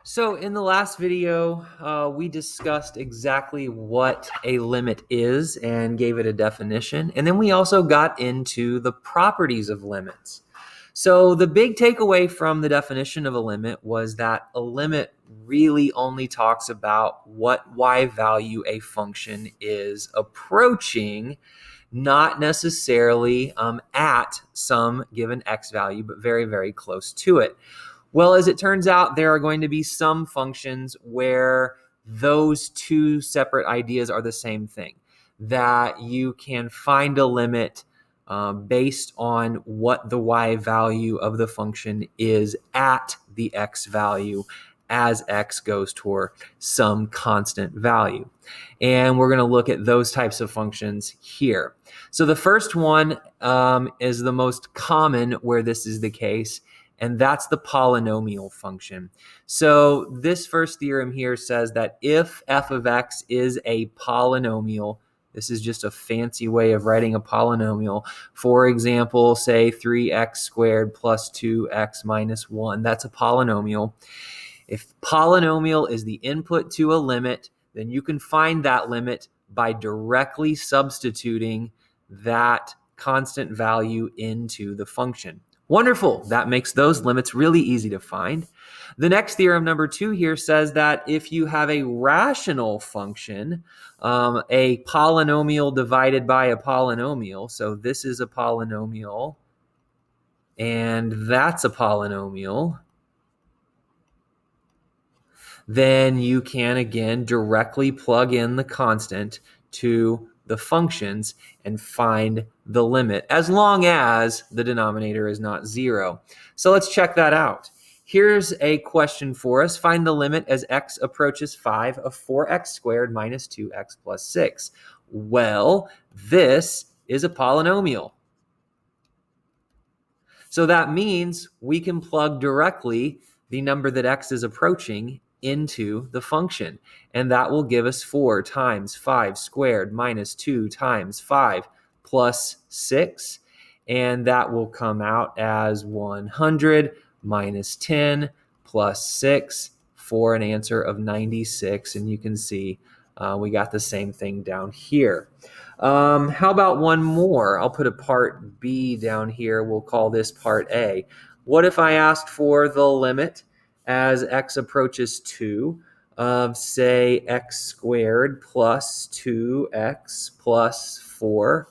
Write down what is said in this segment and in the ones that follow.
So in the last video, we discussed exactly what a limit is and gave it a definition. And then we also got into the properties of limits. So the big takeaway from the definition of a limit was that a limit really only talks about what y value a function is approaching, not necessarily at some given x value, but very, very close to it. Well, as it turns out, there are going to be some functions where those two separate ideas are the same thing, that you can find a limit based on what the y value of the function is at the x value as x goes toward some constant value. And we're going to look at those types of functions here. So the first one is the most common where this is the case, and that's the polynomial function. So this first theorem here says that if f of x is a polynomial, this is just a fancy way of writing a polynomial. For example, say 3x squared plus 2x minus 1. That's a polynomial. If polynomial is the input to a limit, then you can find that limit by directly substituting that constant value into the function. Wonderful. That makes those limits really easy to find. The next theorem, number 2 here, says that if you have a rational function, a polynomial divided by a polynomial, so this is a polynomial and that's a polynomial, then you can again directly plug in the constant to the functions and find the limit, as long as the denominator is not 0. So let's check that out. Here's a question for us. Find the limit as x approaches 5 of 4x squared minus 2x plus 6. Well, this is a polynomial. So that means we can plug directly the number that x is approaching into the function, and that will give us 4 times 5 squared minus 2 times 5 plus 6, and that will come out as 100 minus 10 plus 6 for an answer of 96, and you can see we got the same thing down here. How about one more? I'll put a part B down here. We'll call this part A. What if I asked for the limit as x approaches 2 of, say, x squared plus 2x plus 4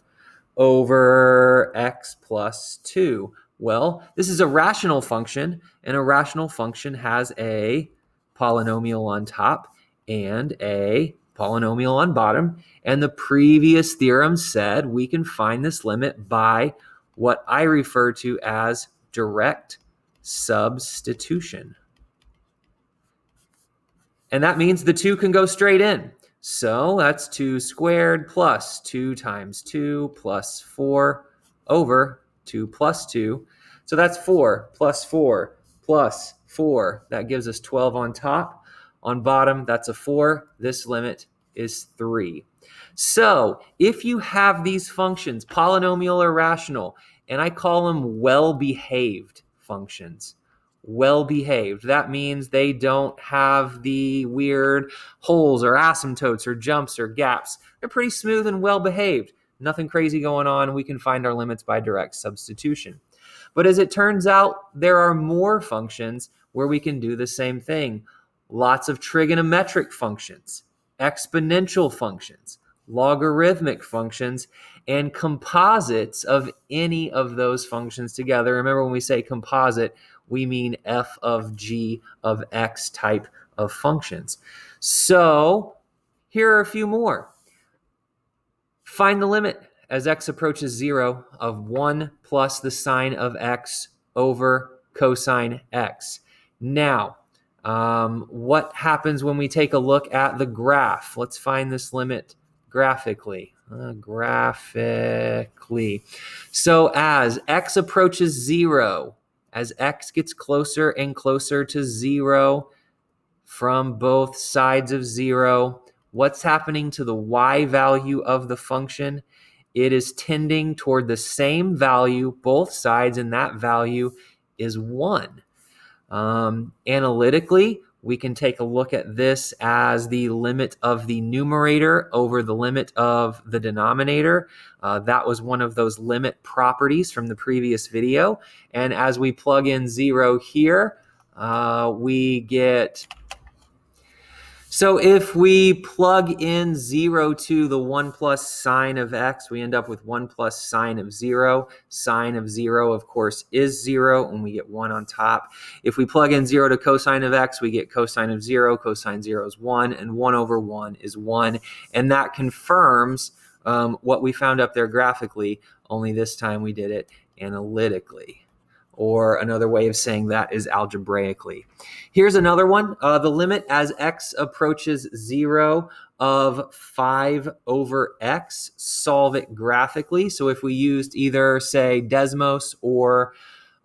over x plus 2? Well, this is a rational function, and a rational function has a polynomial on top and a polynomial on bottom. And the previous theorem said we can find this limit by what I refer to as direct substitution. And that means the 2 can go straight in. So that's 2 squared plus 2 times 2 plus 4 over 2 plus 2. So that's 4 plus 4 plus 4. That gives us 12 on top. On bottom, that's a 4. This limit is 3. So if you have these functions, polynomial or rational, and I call them well-behaved functions, well-behaved. That means they don't have the weird holes or asymptotes or jumps or gaps. They're pretty smooth and well-behaved. Nothing crazy going on. We can find our limits by direct substitution. But as it turns out, there are more functions where we can do the same thing. Lots of trigonometric functions, exponential functions, logarithmic functions, and composites of any of those functions together. Remember, when we say composite, we mean f of g of x type of functions. So here are a few more. Find the limit as x approaches 0 of 1 plus the sine of x over cosine x. Now, what happens when we take a look at the graph? Let's find this limit graphically. So as x approaches 0, as x gets closer and closer to 0 from both sides of 0, what's happening to the y value of the function? It is tending toward the same value, both sides, and that value is 1. Analytically, we can take a look at this as the limit of the numerator over the limit of the denominator. That was one of those limit properties from the previous video. And as we plug in 0 here, we get... So if we plug in 0 to the 1 plus sine of x, we end up with 1 plus sine of 0. Sine of 0, of course, is 0, and we get 1 on top. If we plug in 0 to cosine of x, we get cosine of 0. Cosine 0 is 1, and 1 over 1 is 1. And that confirms what we found up there graphically, only this time we did it analytically. Or another way of saying that is algebraically. Here's another one. The limit as x approaches 0 of 5 over x. Solve it graphically. So if we used either, say, Desmos or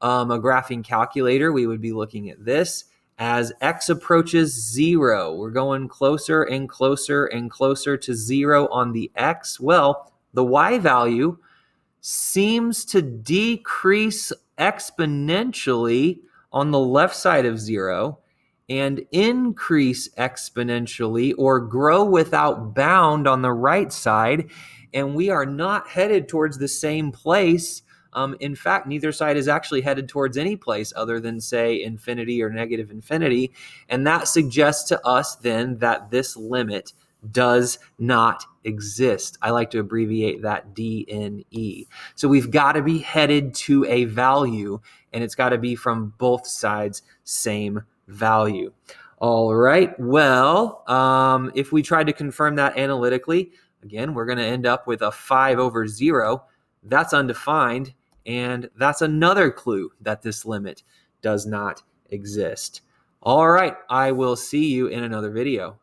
a graphing calculator, we would be looking at this. As x approaches 0, we're going closer and closer and closer to 0 on the x. Well, the y value seems to decrease exponentially on the left side of 0 and increase exponentially or grow without bound on the right side. And we are not headed towards the same place. In fact, neither side is actually headed towards any place other than, say, infinity or negative infinity. And that suggests to us then that this limit does not exist. I like to abbreviate that DNE. So we've got to be headed to a value, and it's got to be from both sides same value. All right, well, if we tried to confirm that analytically, again, we're going to end up with a 5 over 0. That's undefined, and that's another clue that this limit does not exist. All right, I will see you in another video.